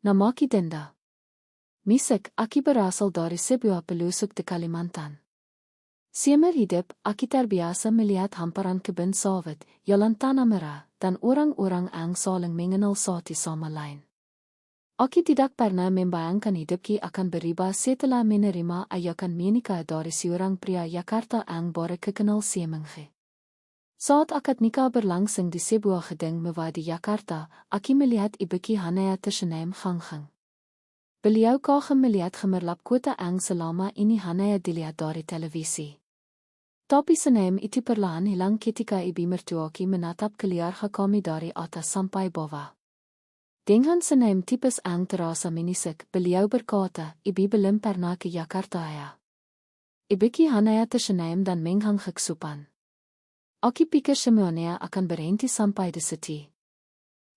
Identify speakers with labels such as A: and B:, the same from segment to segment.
A: Namaki Denda. Misik, aki berasal dari sebuah pelosok di Kalimantan. Seumur hidup, aki terbiasa melihat hamparan kebun sawit, jalan tanah merah, dan orang-orang yang saling mengenal satu sama lain. Aki tidak pernah membayangkan hidupki akan berubah setelah menerima ajakan menikah dari seorang pria Jakarta yang baru kekenal seminggu. Saat akad nikah berlangsung di sebuah gedung mewah di Jakarta, aki melihat ibuki Hanaya tersenyum gang. Beliau kagum melihat gemerlap kota yang selama ini Hanaya dilihat dari televisi. Tapi senyum itu perlahan hilang ketika ibu mertuaki menatap keluarga kami dari atas sampai bawah. Dengan senyum tipis yang terasa menisik, beliau berkata, ibu belum pernah ke Jakarta ya. Ibuki Hanaya tersenyum dan menghanguk sopan. Aki pikir semuanya akan berhenti sampai di situ.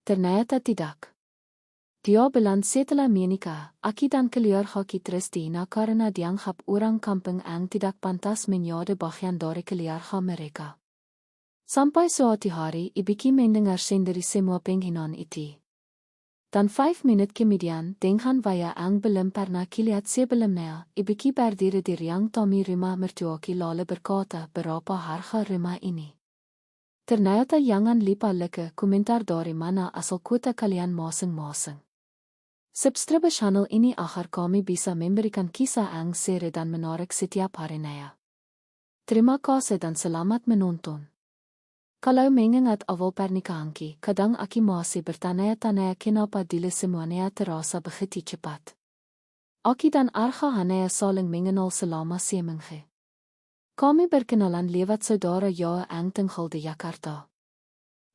A: Ternyata tidak. Dia bilang setelah menikah, aki dan keluarga terus dihina karena dianggap orang kampung yang tidak pantas menjadi bagian dari keluarga mereka. Sampai suatu hari, ibuki mendengar sendiri semua penghinaan itu. Dan 5 menit kemudian, dengan waya yang belum pernah kilihat sebelumnya, ibuki berdiri di ruang tamu rumah mertuaki lalu berkata berapa harga rumah ini. Ternyata jangan lupa like komentar dari mana asal kota kalian masing-masing. Subscribe channel ini agar kami bisa memberikan kisah yang seru dan menarik setiap harinya. Terima kasih dan selamat menonton. Kalau mengingat awal pernikahanki, kadang aki masih bertanya-tanya kenapa dulu semuanya terasa begitu cepat. Aki dan Arga Hanaya saling mengenal selama seminggu. Kami berkenalan lewat saudara Joa yang tinggal di Jakarta.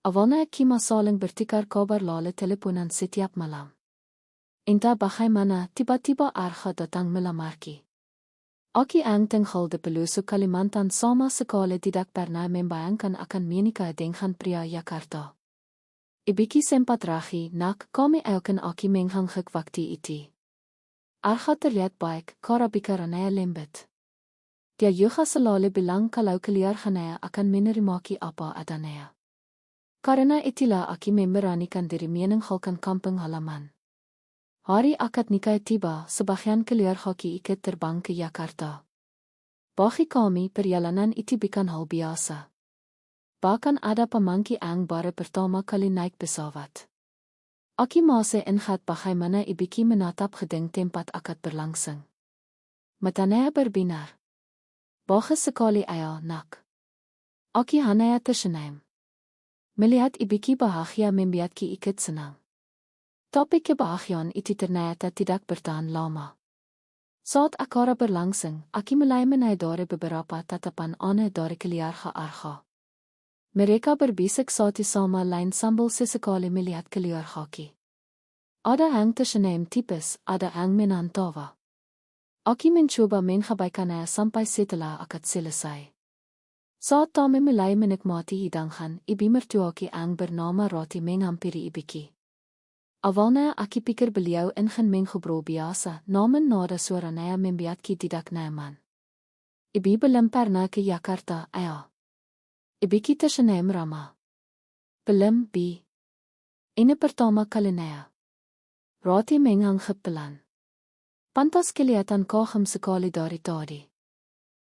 A: Awalnya kami saling bertukar kabar lalu teleponan setiap malam. Entah bagaimana tiba-tiba Arga datang melamarki. Aki yang tinggal di pelosok Kalimantan sama sekali tidak pernah membayangkan akan menikah dengan pria Jakarta. Ibuki sempat ragu, nak kami akan aki menghanguk waktu itu. Arga terlihat baik, cara bicaranya lembut. Dia juga selalu bilang kalau keluarganya akan menerimaki apa adanya. Karena itulah aki memberanikan diri meninggalkan kampung halaman. Hari akad nikah tiba, sebagian keluarga ikut terbang ke Jakarta. Bagi kami, perjalanan itu bukan hal biasa. Bahkan ada pemangki yang baru pertama kali naik pesawat. Aki masih ingat bagaimana ibuki menatap gedung tempat akad berlangsung. Matanya berbinar. Bagus sekali ayah, nak. Aki Hanaya tersenyum. Melihat ibuki bahagia membuatki ikut senang. Tapi kebahagiaan itu ternyata tidak bertahan lama. Saat acara berlangsung, aki mulai menyadari beberapa tatapan aneh dari keluarga Arga. Mereka berbisik satu sama lain sambil sesekali melihat keluarga ki. Ada yang tersenyum tipis, ada yang menantawa. Aki mencoba mengabaikannya sampai setelah akad selesai. Saat tamu mulai menikmati hidangan, ibu mertuaki yang bernama Roti menghampiri ibuki. Awalnya aki pikir beliau ingin mengobrol biasa, namun nada suaranya membuatki tidak nyaman. Ibu belum pernah ke Jakarta, ayah. Ibuki tersenyum ramah. Belum, Bi. Ini pertama kalinya. Roti mengangguk pelan. Pantas kelihatan kagum sekali dari tadi.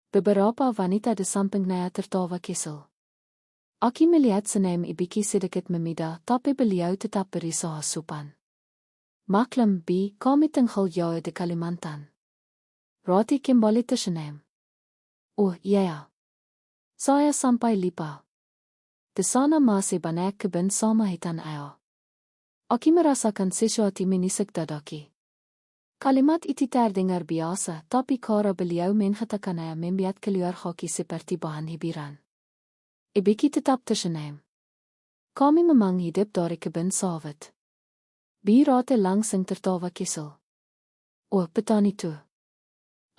A: Beberapa wanita di sampingnya tertawa kesal. Aki melihat senyum ibuki sedikit memida, tapi beliau tetap berusaha sopan. Maklum, Bi, kami tinggal jauh di Kalimantan. Roti kembali tersenyum. Oh, iya. Saya sampai lupa. Di sana masih banyak kebun sama hutan ayah. Aki merasakan sesuatu menisik dadaki. Kalimat itu terdengar biasa, tapi cara beliau mengatakannya membuat keluarga ki seperti bahan hiburan. Ibuki tetap tersenyum. Kami memang hidup dari kebun sawit. Bi Roti langsung tertawa kesal. Oh, petani tu.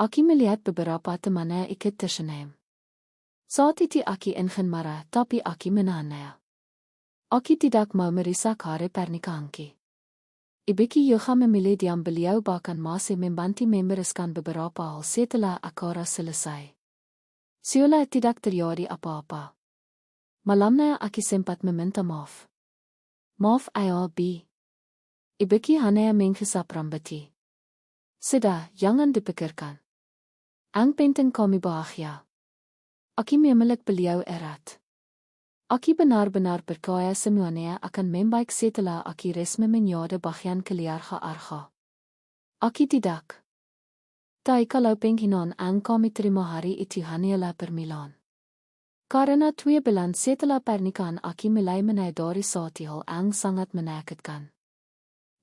A: Aki melihat beberapa temannya ikut tersenyum. Saat itu Aki ingin marah, tapi Aki menahannya. Aki tidak mau merusak hari pernikahanki. Ibuki juga memilih diam, beliau bahkan masih membantu membereskan beberapa hal setelah acara selesai. Seolah tidak terjadi apa-apa. Malamnya Aki sempat meminta maaf. Maaf ayah, Bi. Ibiki hanea mengesapram beti. Sida, jangan dipikirkan. Ang penting kami bahagia. Aki memelik beliau erat. Aki benar-benar percaya semuanya akan membaik setelah aki resmi menyode bagian keluarga arga. Aki tidak. Tai kalau penghinon ang kami terima hari itu hanyalah permilan. Karena 2 bulan setelah pernikahan aki mulai menyadari suatu hal ang sangat menakutkan.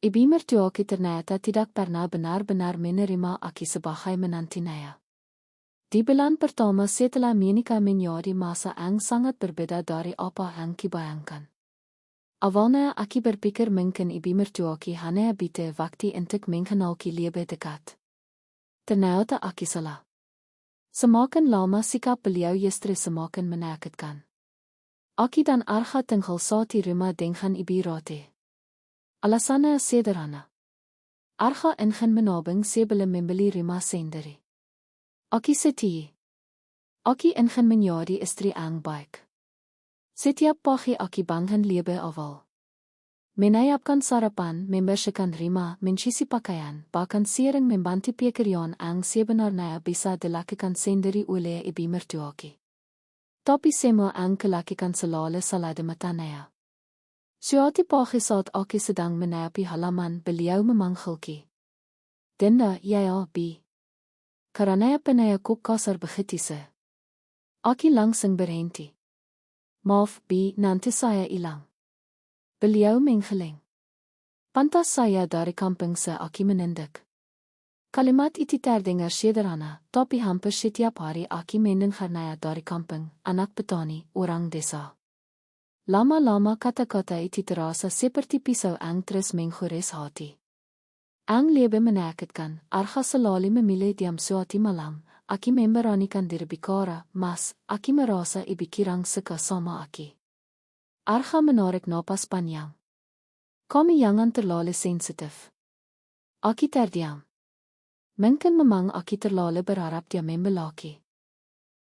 A: Ibu mertua aki ternyata tidak pernah benar-benar menerima aki sebagai menantinya. Di bulan pertama setelah menikah menjadi masa yang sangat berbeda dari apa yang dibayangkan. Awalnya aki berpikir mungkin ibu mertua aki hanya bite waktu untuk mengenal ki lebih dekat. Ternyata aki salah. Semakin lama sikap beliau justru semakin menakutkan. Aki dan Arga tinggal satu rumah dengan ibu roti. Alasannya sederhana. Arga ingin menabung sebelum membeli rumah sendiri. Aki setia. Aki ingin menjadi istri yang baik. Setiap pagi aki bangun lebih awal. Menyiapkan sarapan, membersihkan rumah, mencuci pakaian, bahkan sering membantu pekerjaan yang sebenarnya bisa dilakukan sendiri oleh ibu mertua aki. Tapi semua yang dilakukan selalu salah di matanya. Suatu pagi saat aki sedang menyapu halaman, beliau memanggil ki. Dinda, ya, bi. Karena penaya kop kasar begitu. Aki langsung berhenti. Maaf, bi, nanti saya hilang. Beliau menggeleng. Pantas saya dari kampung aki meninduk. Kalimat itu terdengar sederhana, tapi hampir setiap hari aki mendengarnya dari kampung, anak petani, orang desa. Lama-lama kata-kata itu terasa seperti pisau yang terus menggores hati. Ang lebih menakutkan, Arga selalu memilih diam suatu malam, aki memberanikan diri bicara, mas, aki merasa ibu kirang suka sama aki. Arga menarik napas panjang. Kami jangan terlalu sensitif. Aki terdiam. Mungkin memang aki terlalu berharap dia membelaki.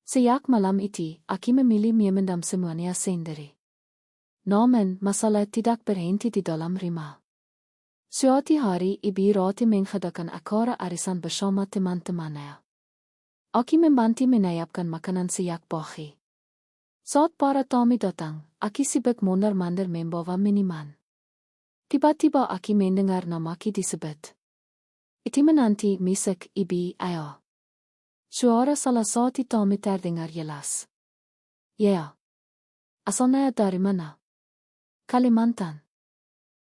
A: Sejak malam itu, aki memilih memendam semuanya sendiri. Namun, masalah tidak berhenti di dalam rumah. Suatu hari ibu roti mengadakan acara arisan bersama teman-temannya. Aki membantu menyiapkan makanan sejak pagi. Saat para tamu datang, aki sibuk mondar-mandir membawa minuman. Tiba-tiba aki mendengar nama aki disebut. Itu menanti misek ibu ayah. Suara salah satu tamu terdengar jelas. Ya. Asalnya dari mana? Kalimantan.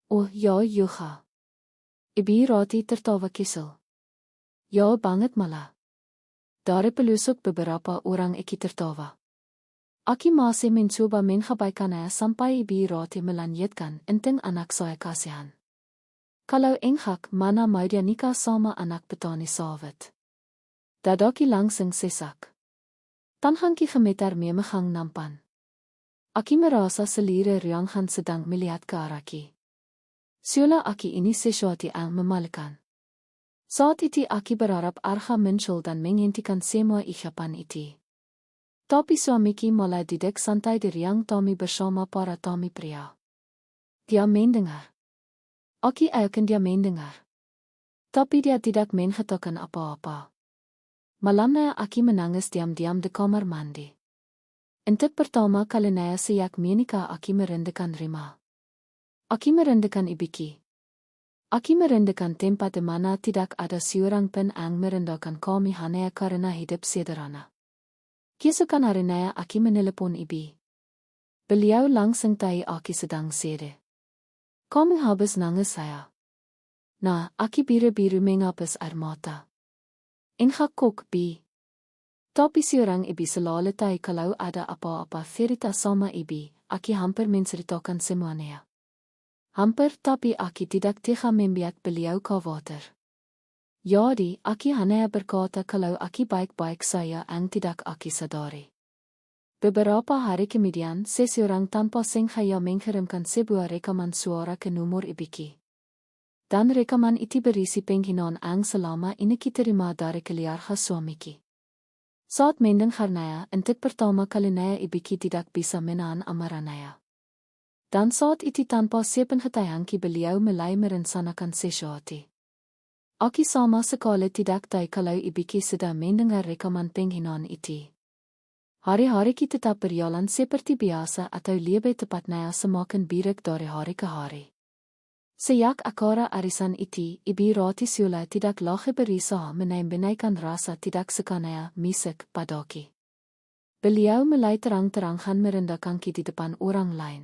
A: Oh ya juga. Ibu roti tertawa kesal. Ya banget malah. Dari pelusuk beberapa orang iki tertawa. Aki masih mencoba mengabaikannya sampai ibu roti melanjutkan enteng anak saya kasihan. Kalau enggak mana mau dia nikah sama anak petani sawit. Dadaki langsung sesak. Tanhangki gemeter memegang nampan. Aki merasa selire rianghan sedang melihat ke arah ki. Sula aki ini sesuatu yang memalukan. Saat itu aki berharap Arga muncul dan menghentikan semua ucapan itu. Tapi suamiki malah duduk santai di ruang tamu bersama para tamu pria. Dia mendengar. Aki yakin dia mendengar. Tapi dia tidak mengatakan apa-apa. Malamnya aki menangis diam-diam di kamar mandi. Untuk pertama kalinya sejak menikah aki merindukan rumah. Aki merindukan ibuki. Aki merindukan tempat di mana tidak ada seorang pun yang merindukan kami hanya karena hidup sederhana. Keesokan harinya aki menelepon ibu. Beliau langsung tahu aki sedang sedih. Kami habis nangis saya. Nah, aki biru-biru menghapus air mata. Enggak kok, bi. Tapi seorang ibu selalu tahu kalau ada apa-apa cerita sama ibu, aki hampir menceritakan semuanya. Hampir tapi aki tidak tega membiarkan beliau khawatir. Jadi, aki hanya berkata kalau aki baik-baik saja yang tidak aki sadari. Beberapa hari kemudian, seseorang tanpa sengaja mengirimkan sebuah rekaman suara ke nomor ibuki. Dan rekaman itu berisi penghinaan yang selama ini diterima dari keluarga suamiki. Saat mendengarnya, untuk pertama kalinya ibuki tidak bisa menahan amarahnya. Dan saat iti tanpa sepen hanki beliau melaimer sana kan seshaati. Aki sama sekali tidak tahu kalau ibiki sudah mendengar rekaman penghinaan iti. Hari-hari kita tetap berjalan seperti biasa atau lebih tepatnya semakin birek dari hari ke hari. Sejak akara arisan iti, ibi roti sula tidak lagi berisa menaikkan rasa tidak sukanya misek padaki. Beliau mulai terang-terangan merendahkan di depan orang lain.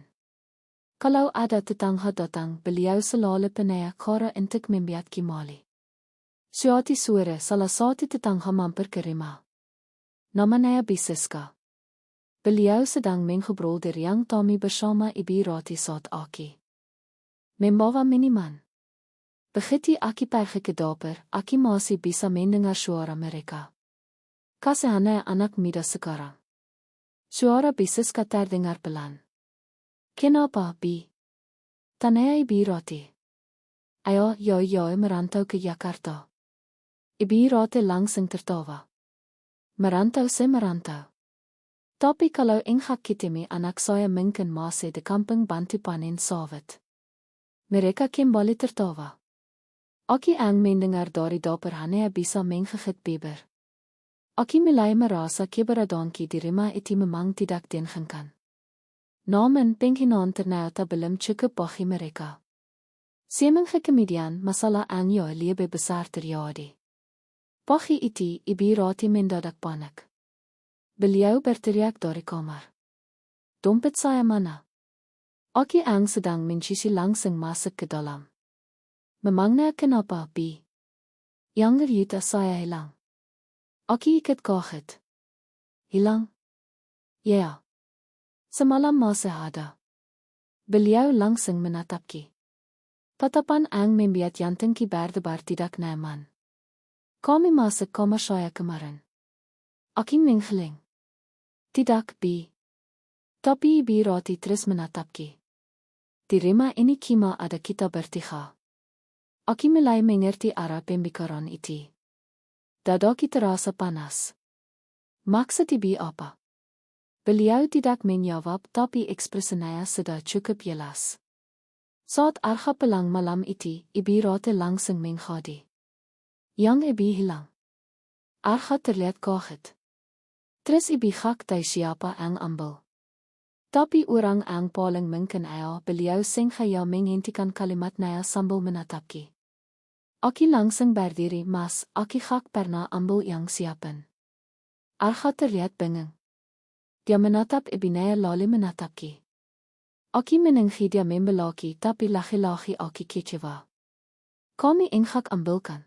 A: Kalau ada tetangga datang, beliau selalu penaya kara untuk membiat kimali. Suatu sore salah satu tetangga mampir ke rumah. Namanya Biseska. Beliau sedang mengobrol dengan Tommy bersama ibu roti saat Aki. Membawa miniman. Begitu Aki pergi ke dapur, Aki masih bisa mendengar suara mereka. Kasihannya anak muda sekarang. Suara Biseska terdengar pelan. Kenapa, Bi? Tanya ibu roti. Ayo, merantau ke Jakarta. Ibu roti langsung tertawa. Merantau. Tapi kalau enggak kitimi anak saya mungkin masih di kampung bantu panen sawit. Mereka kembali tertawa. Aki ang mendengar dari dapur hanya bisa menggigit beber. Aki mulai merasa keberadaanki di rumah itu memang tidak dengenkan. Namun penghinaan ternyata belum cukup bagi mereka. Seminggu kemudian masalah ang lebih besar terjadi. Pagi itu ibu roti mendadak panik. Beliau berteriak dari kamar. Dompet saya mana? Aki ang sedang mencuci langsung masuk ke dalam. Memangnya kenapa, Bi? Yang ternyata saya hilang. Aki ikut kaget. Hilang? Ya. Semalam masih ada. Beliau langsung menatapki. Tatapan ang membuat jantungki berdebar tidak nyaman. Kami masuk kamar saya kemarin. Aki menggeleng. Tidak, Bi. Tapi ibu roti terus menatapki. Di rumah ini kima ada kita bertiga. Aki mulai mengerti arah pembicaraan itu. Dadaki terasa panas. Maksud ibu apa? Beliau tidak menjawab tapi ekspresinya sudah cukup jelas. Saat arha pelang malam itu, ibu roti langsung menghadi. Yang ibu hilang. Arha terlihat kaget. Terus ibu hak tahu siapa ang ambil. Tapi orang ang paling mungkin beliau sengaja menghentikan kalimatnya sambil menatapki. Aki langsung berdiri, Mas, Aki hak pernah ambil yang siapan. Arha terlihat bingung. Dia menatap ibunya lalu menatapki. Aki menenghi dia membelaki tapi laki-laki Aki kecewa. Kami enggak ambilkan.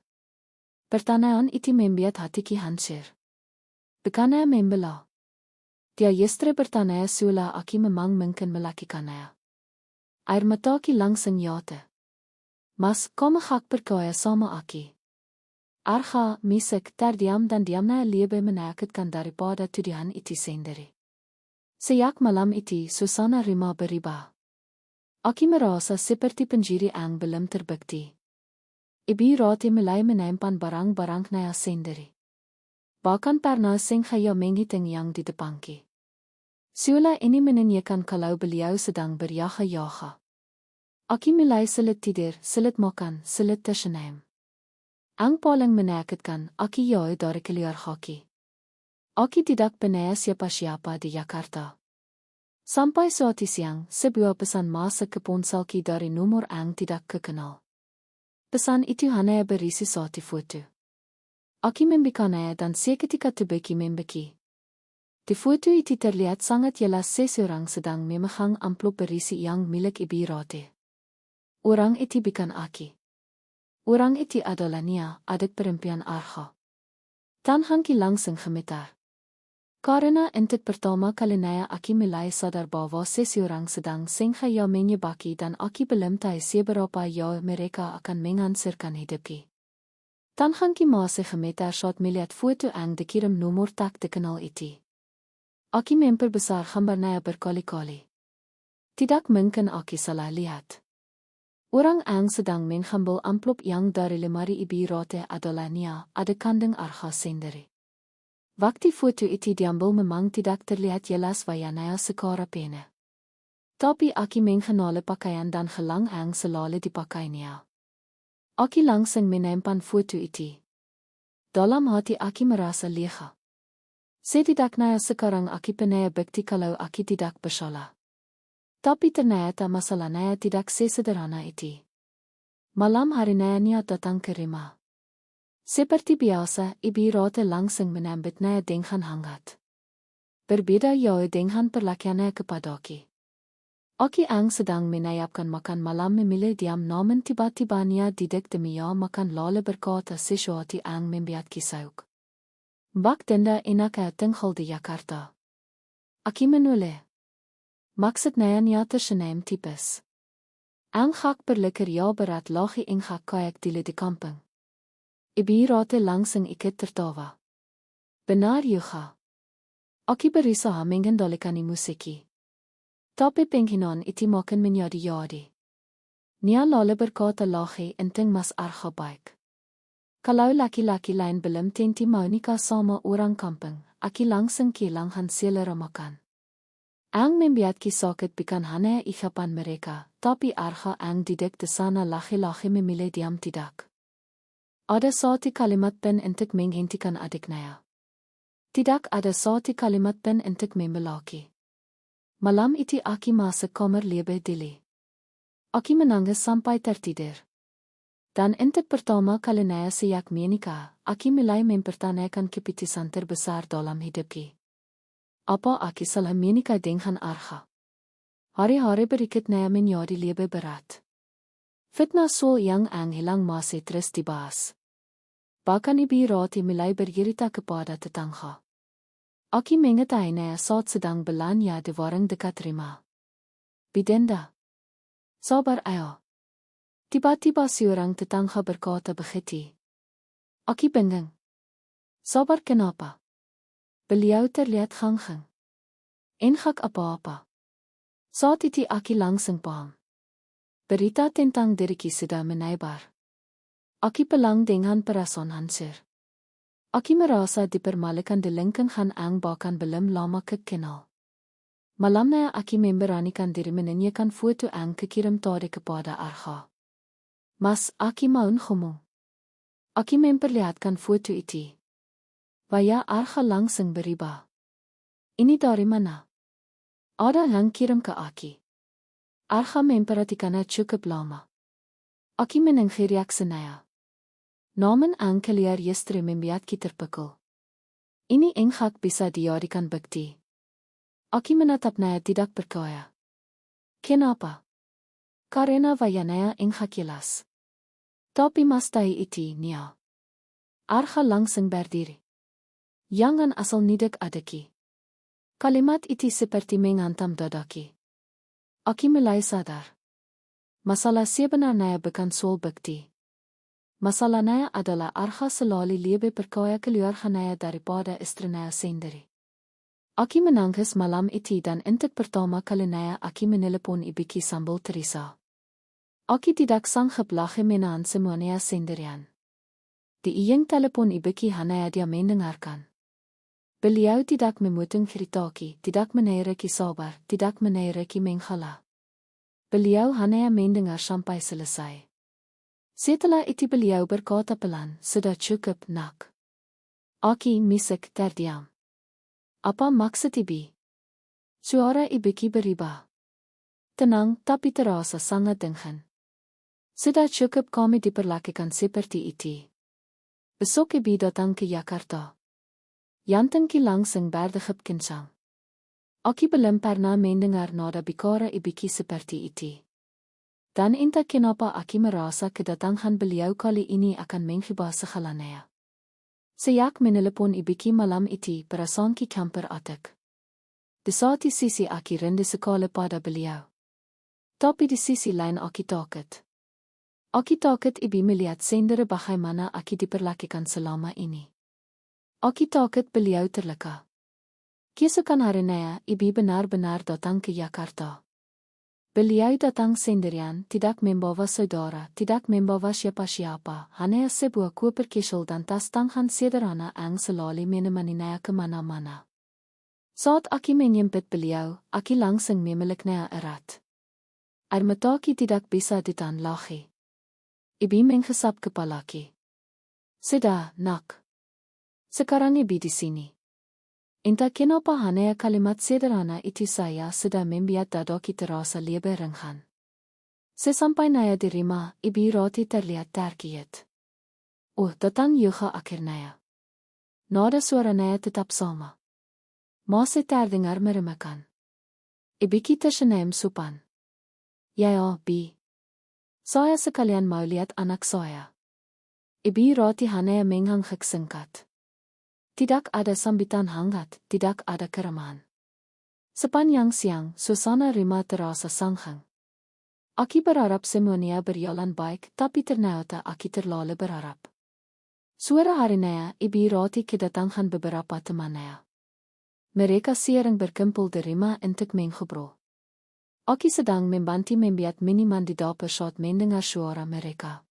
A: Pertanyaan itu membuat hatiku hancur. Bukannya membela. Dia justru bertanya sula Aki memang mungkin melakukannya. Air mataku langsung nyata. Mas, kamu hak percaya sama Aki. Arha, misek, terdiam dan diamnya lebih menyakitkan daripada tuduhan itu sendiri. Sejak malam itu, suasana rumah berubah. Aki merasa seperti penjiri ang belum terbukti. Ibu roti mulai menyimpan barang-barangnya sendiri. Bahkan pernah sengaja menghitung yang di depanki. Sula ini menanyakan kalau beliau sedang berjaga-jaga. Aki mulai sulit tidur, sulit makan, sulit tersenyum. Ang paling menyakitkan, Aki jauh dari keluarga Aki. Aki tidak punya siapa-siapa di Jakarta. Sampai suatu siang, sebuah pesan masuk ke ponselki dari nomor ang tidak kekenal. Pesan itu hanya berisi satu foto. Aki membukanya dan seketika tubuhku membeki. Di foto itu terlihat sangat jelas seseorang sedang memegang amplop berisi yang milik ibu roti. Orang itu bukan Aki. Orang itu adalah Nia, adik perempuan Arha. Tanhanki langsung gemetar. Karena untuk pertama kalinya Aki mulai sadar bahwa seseorang sedang sengaja menyebaki dan Aki belum tahu seberapa jauh mereka akan menghancurkan hidupki. Tanhanki masih gemetar saat melihat foto ang dikirim nomor tak dikenal itu. Aki memperbesar gambarnya berkali-kali. Tidak mungkin Aki salah lihat. Orang ang sedang mengambil amplop yang dari lemari ibu roti adalah Nia, adik kandung Arha sendiri. Waktu foto itu diambil memang tidak terlihat jelas wajahnya secara pena. Tapi aki mengenale pakaian dan gelang ang selale di pakainya. Aki langsung menempan foto iti. Dalam hati aki merasa lega. Sê tidak naya sekarang aki penaya bukti kalau aki tidak bersalah. Tapi ternyata masalah naya tidak sesederhana iti. Malam hari naya niat datang ke rumah. Seperti biasa, ibu rata langsung menyambut naya dengan hangat. Berbeda jauh dengan perlakuannya kepada aki. Aki ang sedang menyiapkan makan malam memilih diam namun tiba-tiba nia didek demi ya makan lalu berkata sesuatu ang membuat kisauk. Bak denda enak tinggal di Jakarta. Aki menoleh. Maksud naya nia tersenaim tipes. Ang gak berleker ya berat lagi ing gak kayak di kampung. Ibu rate langsung ikut tertawa. Benar juga. Aki berusaha mengendalikan musiki. Tapi penghinaan iti makan menjadi-jadi. Nia lalu berkata lagi enting mas arga baik. Kalau laki-laki lain belum tenti mau nikah sama orang kampung, aki langsung kehilangan selera makan. Ang membuat sakit bukan hanya ucapan mereka, tapi arga ang didek di sana laki-laki memilih diam tidak. Ada satu kalimat pen untuk menghentikan adiknya. Tidak ada satu kalimat pen untuk membelaki. Malam itu aki masuk kamar lebih dili. Aki menangis sampai tertidur. Dan untuk pertama kalinya sejak menikah, aki mulai mempertanyakan keputusan terbesar dalam hidupki. Apa aki salah menikah dengan arga? Hari-hari berikutnya menjadi lebih berat. Fitnah soal yang ang hilang masih terus dibahas. Bahkan ibu rati mulai bercerita kepada tetangga. Aki mengetahuinya saat sedang belanja di warung dekat rumah. Bidenda. Sabar ayo. Tiba-tiba seorang tetangga berkata begitu. Aki bingung. Sabar kenapa? Beliau terlihat ganggang. Engak apa-apa. Saat itu aki langsung paham. Berita tentang diriku sudah menyebar. Aki pelang dengan perasaan hancur. Aki merasa dipermalukan di lingkungan ang bahkan belum lama kenal. Malamnya aki memberanikan diri menanyakan foto ang kekirim tadi kepada arga. Mas, aki mau ngomong. Aki memperlihatkan foto itu. Waya arga langsung berubah. Ini dari mana? Ada yang kirim ke aki. Arga memperhatikannya cukup lama. Aki menenghi reaksinya. Namun ang keliar yestri membuat kita terpukul. Ini engak bisa dijadikan bukti. Aki menatapnya tidak percaya. Kenapa? Karena wajahnya engak jelas. Tapi mastai itu nia. Arga langsung berdiri. Jangan asal nidak adaki. Kalimat itu seperti menghantam dadaki. Aki mulai sadar. Masalah sebenarnya bukan soal bukti. Masalahnya adalah arga selalu lebih percaya keluarganya daripada istrinya sendiri. Aki menangis malam itu dan untuk pertama kalinya aki menelepon ibuki sambil terisa. Aki tidak sanggup lagi menahan semuanya sendirian. Di ujung telepon ibuki hanya dia mendengarkan. Beliau tidak memotong ceritaki, tidak menaiki sabar, tidak menaiki menghala. Beliau hanya mendengar sampai selesai. Setelah itu beliau berkata pelan, sudah cukup nak. Aki misik terdiam. Apa maksud ibu? Suara ibuki berubah. Tenang tapi terasa sangat dingin. Sudah cukup kami diperlakukan seperti itu. Besok ibu datang ke Jakarta. Jantungki langsung berdegap kencang. Aki belum pernah mendengar nada bicara ibuki seperti itu. Dan entah kenapa aki merasa kedatangan beliau kali ini akan mengubah segalanya. Sejak menelepon ibuki malam itu, perasaanki campur aduk. Di satu sisi aki rindu sekali pada beliau. Tapi di sisi lain aki takut. Aki takut ibu melihat sendiri bagaimana aki diperlakukan selama ini. Aki takut beliau terluka. Keesokan harinya, ibu benar-benar datang ke Jakarta. Beliau datang sendirian, tidak membawa saudara, tidak membawa siapa-siapa, hanya sebuah koper kecil dan tas tangan sederhana yang selalu menemaninya kemana-mana. Saat aki menjem pit beliau, aki langsing memelik nea erat. Armetaki tidak bisa ditanlahi. Ibi menghisap kepalaki. Sudah, nak. Sekarang ibi di sini. Entah kenapa hanya kalimat sederhana itu saya sudah membuat dadaki terasa lebih ringan. Sesampai naya di rumah, ibi roti terlihat terkiat. Datang juga akhirnya. Nada suara naya tetap sama. Masih terdengar meremehkan. Ibi kita senem supan. Ya, Bi. Saya sekalian mau lihat anak saya. Ibi roti hanya menghangkik singkat. Tidak ada sambitan hangat, tidak ada keramaan. Sepanjang siang, suasana rumah terasa sanghang. Aki berharap semuanya berjalan baik, tapi ternyata Aki terlalu berharap. Suara harinya, ibi roti kedatangan beberapa temannya. Mereka sering berkumpul di rumah untuk mengobrol. Aki sedang membantu membuat minuman di dapur saat mendengar suara mereka.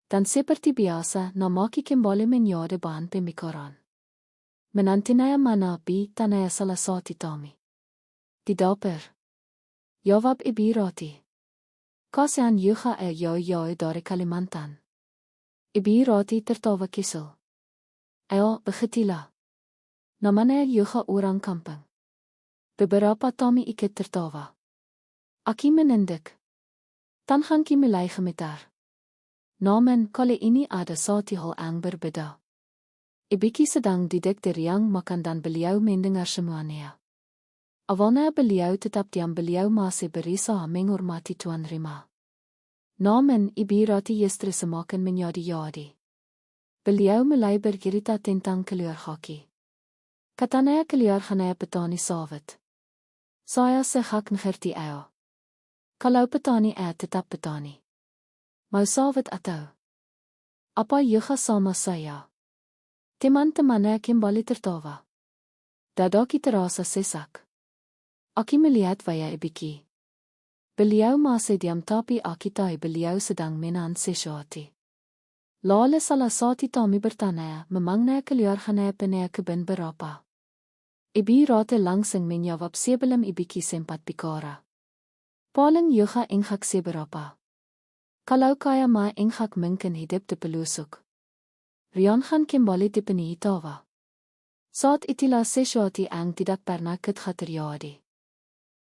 A: Dan seperti biasa, namaki kembali menjadi bahan pembicaraan. Menantinya mana Bi tanaya salah satu Tommy. Di dapur. Jawab ibi roti. Kasihan juga jauh dari Kalimantan. Ibi roti tertawa kisel. Ayo, begitulah. Namanya juga orang kampung. Beberapa Tommy ikut tertawa. Aki menendek. Tanhan ki mulai gemetar. Namun, kali ini ada satu hal yang berbeda. Ibiki sedang duduk di riang makan dan beliau mendengar semuanya. Awalnya beliau tetap diam, beliau masih berusaha menghormati tuan rumah. Namun, ibi roti justru semakin menjadi-jadi. Beliau mulai bercerita tentang keluarga. Katanya keluarganya petani sawit. Saya sehak ngerti ayo. Kalau petani tetap petani. Mau sawit atau? Apa juga sama saya? Teman-temannya kembali tertawa. Dadaki terasa sesak. Aki melihat via ibiki. Beliau masih diam tapi Aki tahu beliau sedang menahan sesuatu. Lalu salah satu Tommy bertanya, memangnya keluarganya punya kebun berapa? Ibi roti langsung menjawab sebelum ibiki sempat bicara. Paling juga enggak seberapa. Kalau kaya ma enggak mungkin hidup di pelusuk. Rianhan kembali dipenuhi tawa. Saat itulah sesuatu yang tidak pernah terjadi.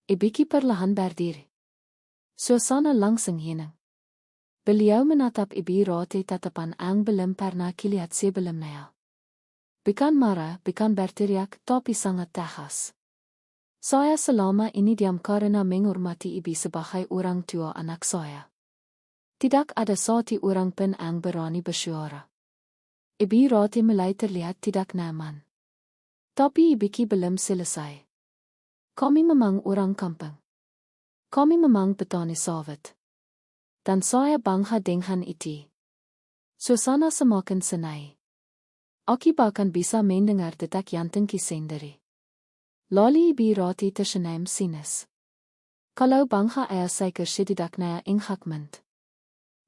A: Ibiki perlahan berdiri. Suasana langsung hilang. Beliau menatap ibi roti tatapan yang belum pernah dilihat sebelumnya. Bukan marah, bukan berteriak, tapi sangat tegas. Saya selama ini diam karena menghormati ibi sebagai orang tua anak saya. Tidak ada satu orang pun yang berani bersuara. Ibi roti mulai terlihat tidak nyaman. Tapi ibiki belum selesai. Kami memang orang kampung. Kami memang petani sawit. Dan saya bangga dengan itu. Suasana semakin senai. Aki bahkan bisa mendengar detak jantung sendiri. Lalu ibi roti tersenyum sinis. Kalau bangga zeker setidaknya enggakment.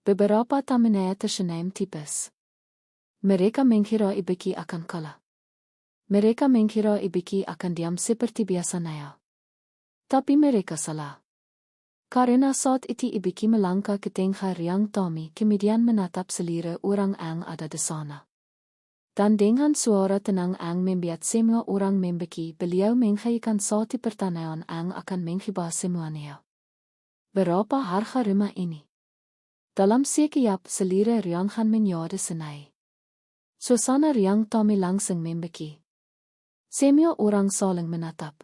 A: Beberapa tamunya tersenyum tipis. Mereka mengira ibiki akan kalah. Mereka mengira ibiki akan diam seperti biasanya. Tapi mereka salah. Karena saat itu ibiki melangkah ke tengah riang Tommy kemudian menatap selira orang yang ada di sana. Dan dengan suara tenang yang membuat semua orang membeki, beliau menghayatkan satu pertanyaan yang akan menghibah semuanya. Berapa harga rumah ini? Dalam sekejap selira rianghan menjadi senai. Suasana riang Tommy langsung membeki. Semua orang saling menatap.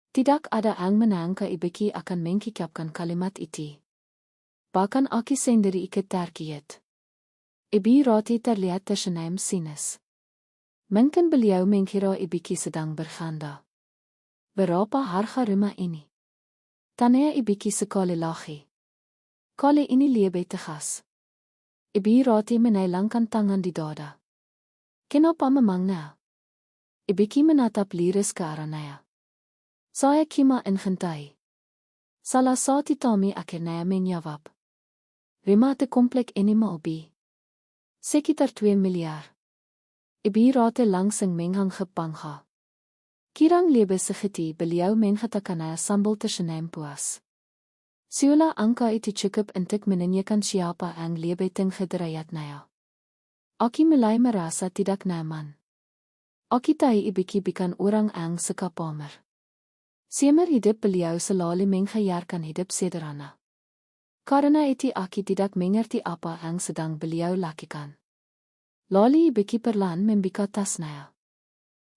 A: Tidak ada yang menyangka ibiki akan mengungkapkan kalimat itu. Bahkan Aki sendiri ikut terkiat. Ibi roti terlihat tersenyum sinis. Mungkin beliau mengira ibiki sedang bercanda. Berapa harga rumah ini? Tanya ibiki sekali lagi. Kali ini lebih tegas. Ibi roti menailangkan tangan di dada. Kenapa memangnya? Ibiki menatap liris ke arahnya. Saya kima enghentai. Salah satu Tommy akhirnya menjawab. Rumah de komplek ini mau Bi. Sekitar 2 miliar. Ibi roti langsung menghangkep bangga. Kirang lebe segiti beliau mengatakana sambal tersenem puas. Siula angka itu cukup untuk menanyakan siapa yang lebe ting gedrayat naya. Aki mulai merasa tidak nyaman. Aki tai ibiki bikan orang ang suka pamer. Semer hidup beliau selalu menghayarkan hidup sederhana. Karena itu aki tidak mengerti apa yang sedang beliau lakukan. Lalu ibiki perlahan membuka tasnya.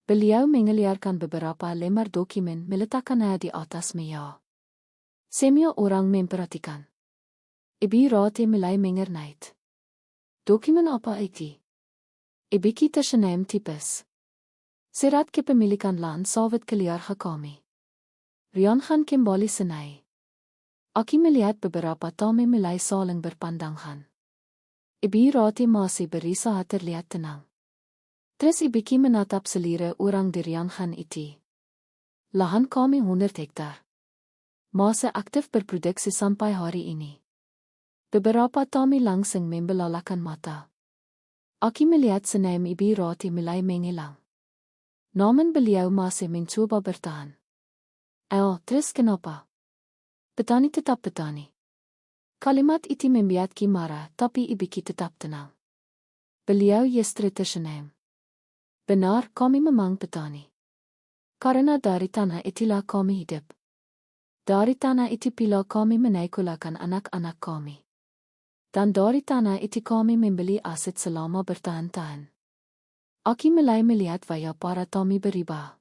A: Beliau mengeluarkan beberapa lembar dokumen meletakkannya di atas meja. Semua orang memperhatikan. Ibi rate mulai mengernait. Dokumen apa itu? Ibiki tersenem tipes. Surat kepemilikan land sawit keluar gekomen. Rian gaan kembali senai. Aki melihat beberapa tamu mulai saling berpandangan. Ibi rate masih berusaha terlihat tenang. Terus ibiki menatap selire orang di Rian gaan itu. Lahan kami 100 hektar. Masih aktif berproduksi sampai hari ini. Beberapa tamu langsung membelalakan mata. Aki melihat senaim ibi rate mulai menghilang. Namun beliau masih mencoba bertahan. Terus kenapa? Petani tetap petani. Kalimat itu membuat Ki marah, tapi ibiki tetap tenang. Beliau justru tersenyum. Benar, kami memang petani. Karena dari tanah itulah kami hidup. Dari tanah itu pula kami menaikulakan anak-anak kami. Dan dari tanah itu kami membeli aset selama bertahan-tahan. Aki mulai melihat wajah para tamu berubah.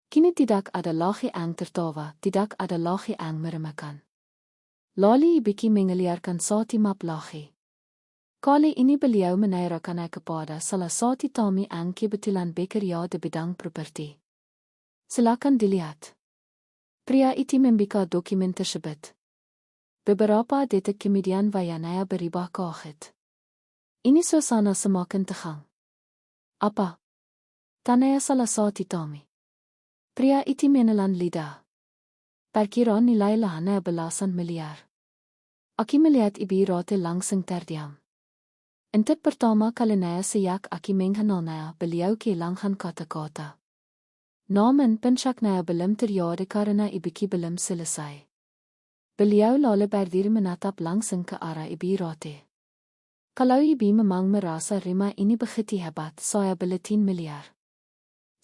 A: Kini tidak ada lagi yang tertawa, tidak ada lagi yang meremehkan. Lalu ibiki mengeluarkan satu map lagi. Kali ini beliau menanyakan kepada salah satu tamu yang kebetulan bekerja di bidang properti. Silakan dilihat. Pria itu membuka dokumen tersebut. Beberapa detik kemudian wajahnya berubah kaget. Ini suasana semakin tegang. Apa? Tanya salah satu tamu. Pria itu menelan lidah. Perkiraan nilai lahannya belasan miliar. Aki melihat ibi rate langsung terdiam. Untuk pertama kalinya sejak aki mengenalnya beliau kehilangan kata-kata. Namun pencaknya belum terjadi karena ibiki belum selesai. Beliau lalu berdiri menatap langsung ke arah ibi rate. Kalau ibi memang merasa rumah ini begitu hebat, saya beli 10 miliar.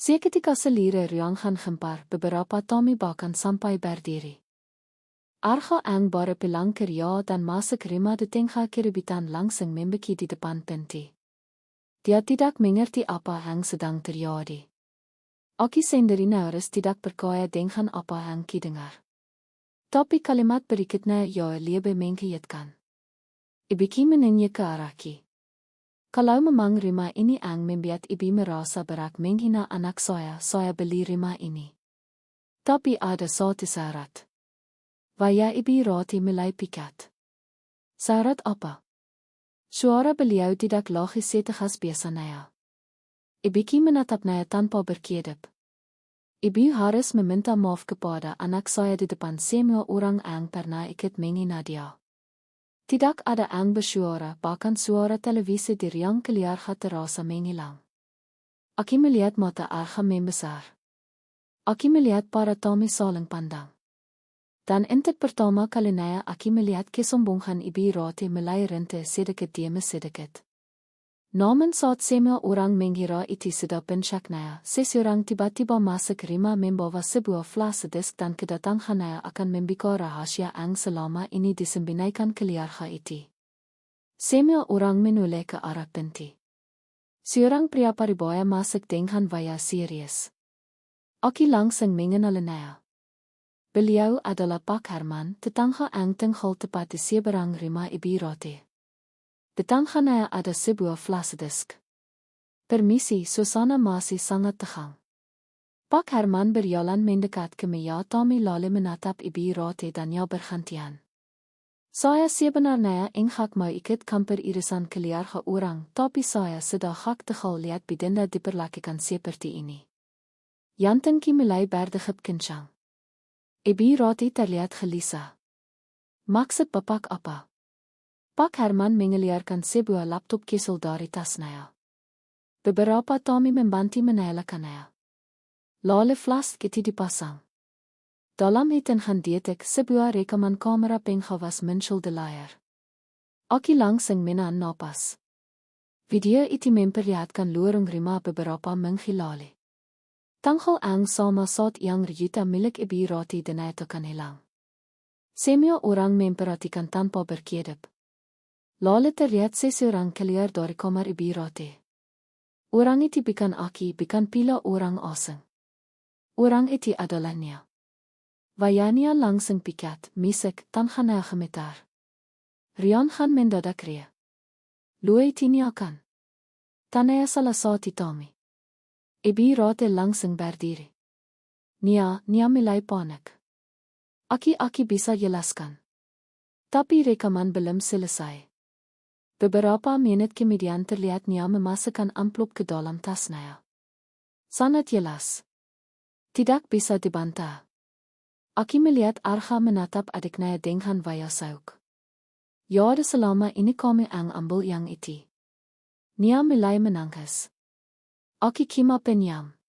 A: Seketika selire Rian gaan gempar, beberapa tamu bahkan sampai berdiri. Arga ang bare pelang kerja dan masuk rumah de tengah kerebutan langsung membeki di depan pintu. Dia tidak mengerti apa yang sedang terjadi. Aki sendiri nyaris tidak percaya dengan apa yang didengar. Tapi kalimat berikutnya ia lebih mengejutkan. Ibiki menanya ke arah Ki. Kalau memang rumah ini ang membuat ibi merasa berat menghina anak saya beli rumah ini. Tapi ada satu syarat. Wajah ibi rate mulai pikat. Syarat apa? Suara beliau tidak logis setegas biasanya. Ibiki menatapnya tanpa berkedip. Ibu harus meminta maaf kepada anak saya di depan semua orang yang pernah ikut menghina dia. Tidak ada yang bersuara, bahkan suara televisi di Rian keluar terasa menghilang. Aki melihat mata Arga membesar. Aki melihat para tamu saling pandang. Dan untuk pertama kalinya Aki melihat kesombongan ibi rate mulai rente sedikit demi sedikit. Namun saat semua orang mengira itu sudah pencaknya, seseorang tiba-tiba masuk rumah membawa sebuah flash disk dan kedatangannya akan membuka rahasia yang selama ini disembunyikan keluarga itu. Semua orang menoleh ke arah pintu. Seorang pria parubaya masuk dengan wajah serius. Aki langsung mengenalinya. Beliau adalah Pak Herman, tetangga yang tinggal tepat di seberang rumah ibu rate. Di tangannya ada sebuah flash disk. Permisi, suasana masih sangat tegang. Pak Herman berjalan mendekat ke meja tamu lalu menatap ibu rate dan ia bergantian. Saya sebenarnya ingin mau ikut kantor irisan keluarga orang, tapi saya sudah tegal lihat bidenda diperlakukan seperti ini. Jantungku mulai berdegup kencang. Ibu rate terlihat gelisah. Maksud bapak apa? Pak Herman mengeluarkan sebuah laptop kesel dari tasnya. Beberapa tamu membantu menyalakannya. Lale vlas iti dipasang. Dalam het en gaan detek Sibua rekaman kamera pengha was minshul de laier. Aki langsing mena napas. Video iti memperlihat kan lorong rima beberapa menghilali. Tanghal ang sama saat yang ryuta milik ibi roti denai kan hilang. Semua orang memperhatikan tanpa berkedip. Lalu terlihat seseorang keluar dari kamar ibi roti. Orang itu bukan Aki, bukan pila orang asing. Orang itu adalah Nia. Vayania langsung pikat, misik, tan gaan hy gemetar. Rian gaan mendadak ree. Loe tini akan. Tanaya salasati tami. Ibi rate langsung berdiri. Nia mulai panik. Aki bisa jelaskan. Tapi rekaman belum selesai. Beberapa menit kemudian terlihat Nia memasukkan amplop ke dalam tas Nia. Sangat jelas. Tidak bisa dibantah. Aki melihat Arga menatap adik Nia dengan vaya sauk. Jare selama ini kami ang ambil yang itu. Nia mulai menangis. Aki kima penyam.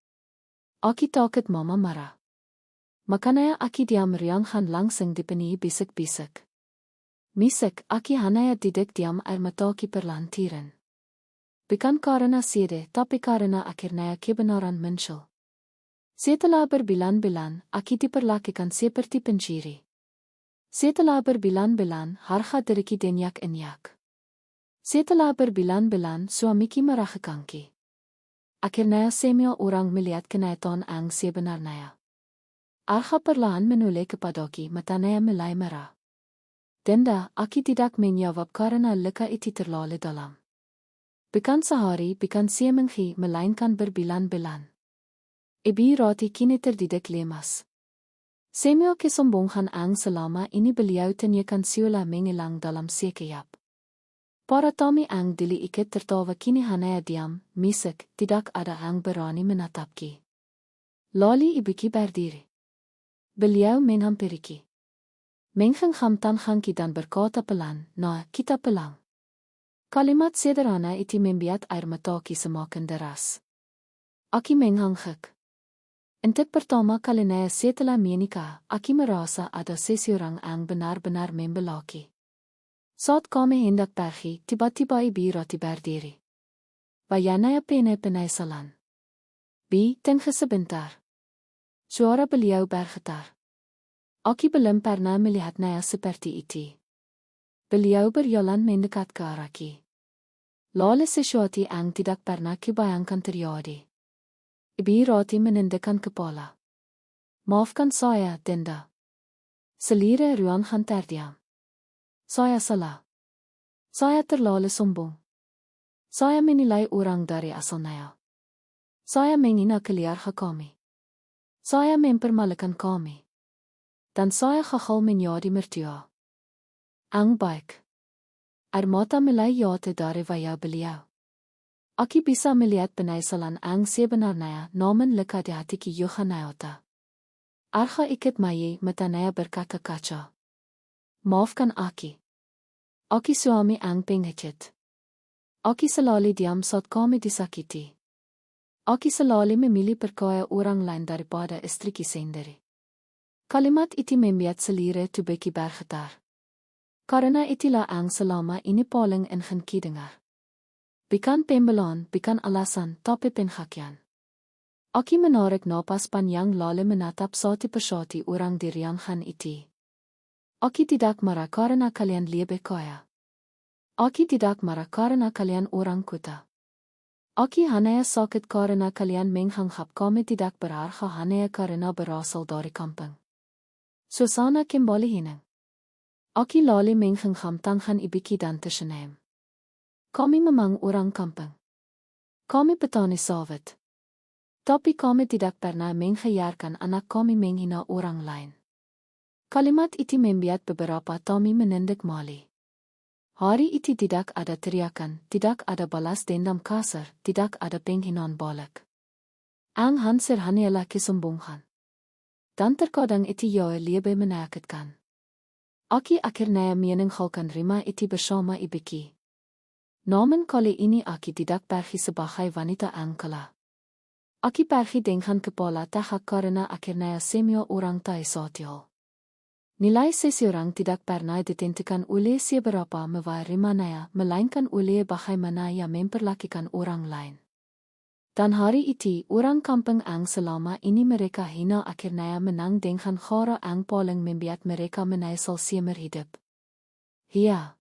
A: Aki takut mama marah. Makanya Aki diam riang gaan langsung dipenuhi bisik-bisik. Misik, Aki hanaya didik diam air mataki perlantiran. Bukan karena sede, tapi karena akhirnya kebenaran muncul. Setelah berbulan-bulan, Aki diperlakukan seperti pencuri. Setelah berbulan-bulan, Harga deriki denyak enyak. Setelah berbulan-bulan, suamiki marah kangki. Akhirnya semua orang melihat kenyataan ang sebenarnya. Arga perlahan menoleh kepadaki, matanya mulai merah. Denda, Aki tidak menjawab karena luka itu terlalu dalam. Bukan sehari, bukan seminggu, melainkan berbulan-bulan. Ibi roti kini terdidik lemas. Semua kesombongan ang selama ini beliau tanyakan seolah mengilang dalam sekejap. Para tamu ang dili ikat tertawa kini hanya diam, misik, tidak ada ang berani menatapki. Lali ibuki berdiri. Beliau menghampiriki. Menghantam-hanki dan berkata pelan, "Nah, kita pulang." Kalimat sederhana itu membuat air mataki semakin deras. Aki menghangkik. Untuk pertama kalinya setelah menikah, Aki merasa ada seseorang yang benar-benar membelaki. Saat kami hendak pergi, tiba-tiba ibu roti berdiri. Bayana penai-penaisalan. Bi, tengah sebentar. Suara beliau bergetar. Aki belum pernah melihatnya seperti itu. Beliau berjalan mendekat ke arahki. Lalu sesuatu yang tidak pernah kubayangkan terjadi. Ibu roti menundukkan kepala. Maafkan saya, Denda. Selire ruang gaan terdiam. Saya salah. Saya terlalu sombong. Saya menilai orang dari asalnya. Saya menghina keluarga kami. Saya mempermalukan kami. Dan saya gagal menjadi mertua. Ang baik. Air mata mulai jatuh dari wajah beliau. Aki bisa melihat penyesalan ang sebenarnya namun luka di hati ki Yohanayota. Arga ikut maye matanya berkaca-kaca. Maafkan Aki. Aki suami ang pengecet. Aki selalu diam saat kami disakiti. Aki selalu memilih perkaya orang lain daripada istriku sendiri. Kalimat itu membuat selire tubeki bergetar. Karena itulah ang selama ini paling ingin dengar. Bukan pembelaan, bukan alasan, tapi penghakyan. Aki menarik napas panjang lalu menatap satu persatu orang di ruangan itu. Aki tidak marah karena kalian lebih kaya. Aki tidak marah karena kalian orang kota. Aki hanya sakit karena kalian menganggap kami tidak berharga hanya karena berasal dari kampung. Suasana kembali hilang. Aki lalu menganggap tangan ibuki dan tersenyum. Kami memang orang kampung. Kami petani sawit. Tapi kami tidak pernah mengiarkan anak kami menghina orang lain. Kalimat itu membuat beberapa tamu menunduk mali. Hari itu tidak ada teriakan, tidak ada balas dendam kasar, tidak ada penghinaan balik. Ang hansir hanyalah kesombongan. Dan terkadang itu jauh lebih menyakitkan. Aki akhirnya meninggalkan rumah itu bersama ibuki. Namun kali ini Aki tidak pergi sebagai wanita ang kalah. Aki pergi dengan kepala tahak karena akhirnya semua orang tahu soal. Nilai seseorang tidak pernah ditentukan oleh seberapa mewarimanya, melainkan oleh bagaimana ia memperlakukan orang lain. Dan hari itu, orang kampung ang selama ini mereka hina akhirnya menang dengan cara ang paling membuat mereka menyesal seumur hidup. Ya.